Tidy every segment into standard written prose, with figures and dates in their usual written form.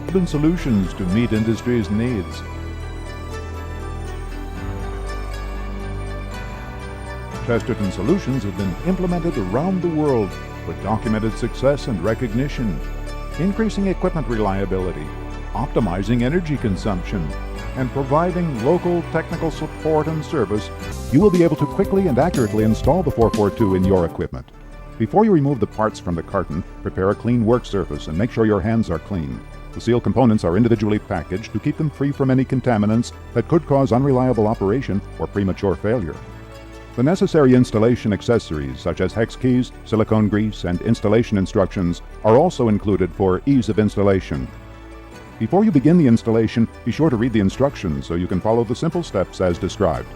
solutions to meet industry's needs. Chesterton solutions have been implemented around the world with documented success and recognition, increasing equipment reliability, optimizing energy consumption, and providing local technical support and service. You will be able to quickly and accurately install the 442 in your equipment. Before you remove the parts from the carton, prepare a clean work surface and make sure your hands are clean. The seal components are individually packaged to keep them free from any contaminants that could cause unreliable operation or premature failure. The necessary installation accessories such as hex keys, silicone grease, and installation instructions are also included for ease of installation. Before you begin the installation, be sure to read the instructions so you can follow the simple steps as described.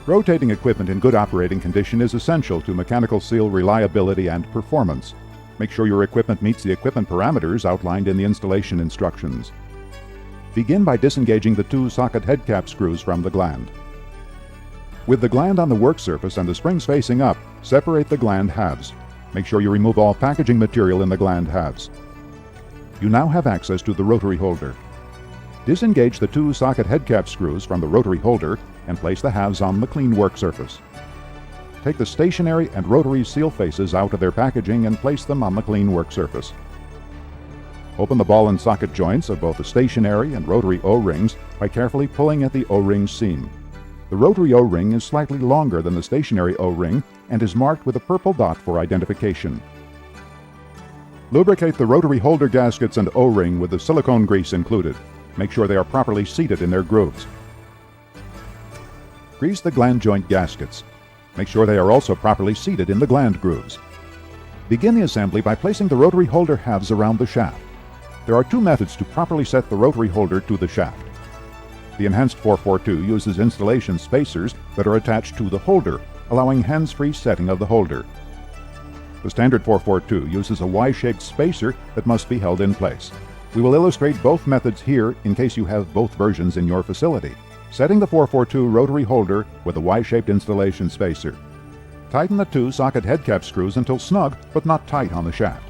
Rotating equipment in good operating condition is essential to mechanical seal reliability and performance. Make sure your equipment meets the equipment parameters outlined in the installation instructions. Begin by disengaging the two socket head cap screws from the gland. With the gland on the work surface and the springs facing up, separate the gland halves. Make sure you remove all packaging material in the gland halves. You now have access to the rotary holder. Disengage the two socket head cap screws from the rotary holder and place the halves on the clean work surface. Take the stationary and rotary seal faces out of their packaging and place them on the clean work surface. Open the ball and socket joints of both the stationary and rotary O-rings by carefully pulling at the O-ring seam. The rotary O-ring is slightly longer than the stationary O-ring and is marked with a purple dot for identification. Lubricate the rotary holder gaskets and O-ring with the silicone grease included. Make sure they are properly seated in their grooves. Grease the gland joint gaskets. Make sure they are also properly seated in the gland grooves. Begin the assembly by placing the rotary holder halves around the shaft. There are two methods to properly set the rotary holder to the shaft. The enhanced 442 uses installation spacers that are attached to the holder, allowing hands-free setting of the holder. The standard 442 uses a Y-shaped spacer that must be held in place. We will illustrate both methods here in case you have both versions in your facility. Setting the 442 rotary holder with a Y-shaped installation spacer. Tighten the two socket head cap screws until snug but not tight on the shaft.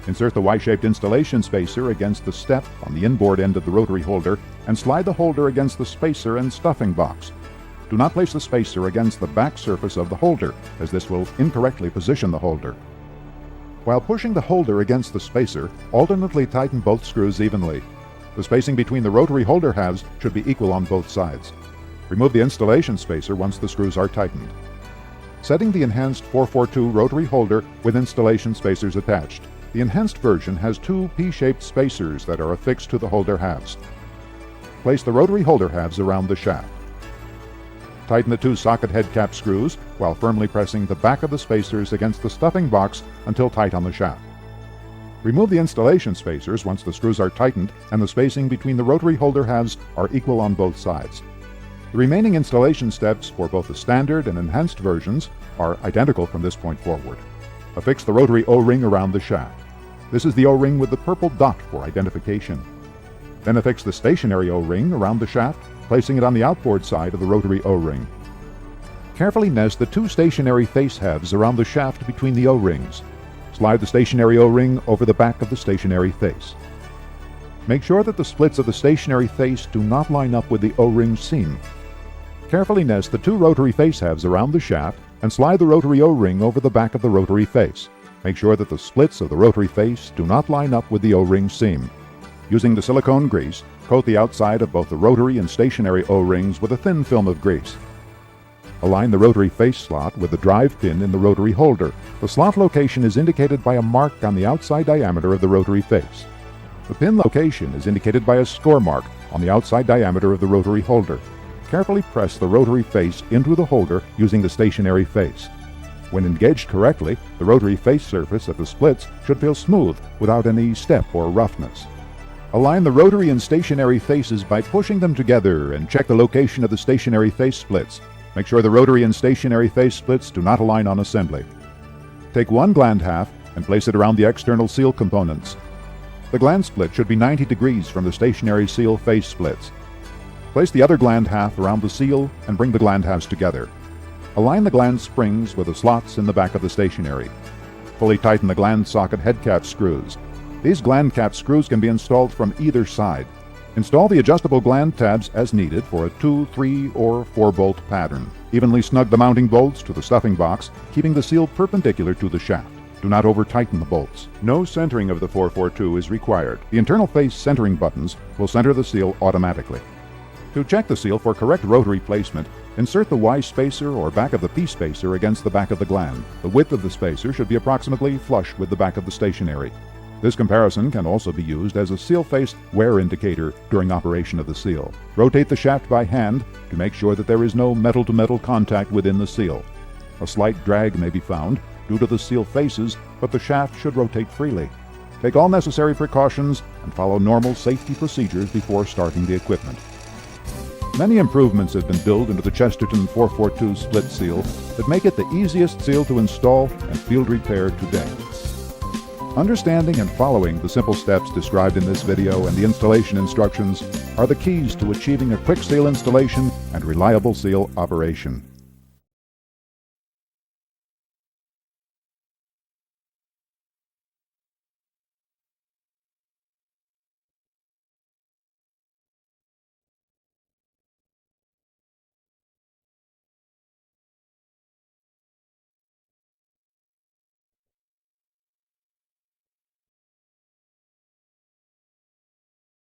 Insert the Y-shaped installation spacer against the step on the inboard end of the rotary holder and slide the holder against the spacer and stuffing box. Do not place the spacer against the back surface of the holder, as this will incorrectly position the holder. While pushing the holder against the spacer, alternately tighten both screws evenly. The spacing between the rotary holder halves should be equal on both sides. Remove the installation spacer once the screws are tightened. Setting the enhanced 442 rotary holder with installation spacers attached. The enhanced version has two P-shaped spacers that are affixed to the holder halves. Place the rotary holder halves around the shaft. Tighten the two socket head cap screws while firmly pressing the back of the spacers against the stuffing box until tight on the shaft. Remove the installation spacers once the screws are tightened and the spacing between the rotary holder halves are equal on both sides. The remaining installation steps for both the standard and enhanced versions are identical from this point forward. Affix the rotary O-ring around the shaft. This is the O-ring with the purple dot for identification. Then affix the stationary O-ring around the shaft, placing it on the outboard side of the rotary O-ring. Carefully nest the two stationary face halves around the shaft between the O-rings. Slide the stationary O-ring over the back of the stationary face. Make sure that the splits of the stationary face do not line up with the O-ring seam. Carefully nest the two rotary face halves around the shaft and slide the rotary O-ring over the back of the rotary face. Make sure that the splits of the rotary face do not line up with the O-ring seam. Using the silicone grease, coat the outside of both the rotary and stationary O-rings with a thin film of grease. Align the rotary face slot with the drive pin in the rotary holder. The slot location is indicated by a mark on the outside diameter of the rotary face. The pin location is indicated by a score mark on the outside diameter of the rotary holder. Carefully press the rotary face into the holder using the stationary face. When engaged correctly, the rotary face surface of the splits should feel smooth without any step or roughness. Align the rotary and stationary faces by pushing them together and check the location of the stationary face splits. Make sure the rotary and stationary face splits do not align on assembly. Take one gland half and place it around the external seal components. The gland split should be 90 degrees from the stationary seal face splits. Place the other gland half around the seal and bring the gland halves together. Align the gland springs with the slots in the back of the stationary. Fully tighten the gland socket head cap screws. These gland cap screws can be installed from either side. Install the adjustable gland tabs as needed for a 2, 3, or 4-bolt pattern. Evenly snug the mounting bolts to the stuffing box, keeping the seal perpendicular to the shaft. Do not over-tighten the bolts. No centering of the 442 is required. The internal face centering buttons will center the seal automatically. To check the seal for correct rotary placement, insert the Y spacer or back of the P spacer against the back of the gland. The width of the spacer should be approximately flush with the back of the stationary. This comparison can also be used as a seal face wear indicator during operation of the seal. Rotate the shaft by hand to make sure that there is no metal-to-metal contact within the seal. A slight drag may be found due to the seal faces, but the shaft should rotate freely. Take all necessary precautions and follow normal safety procedures before starting the equipment. Many improvements have been built into the Chesterton 442 split seal that make it the easiest seal to install and field repair today. Understanding and following the simple steps described in this video and the installation instructions are the keys to achieving a quick seal installation and reliable seal operation.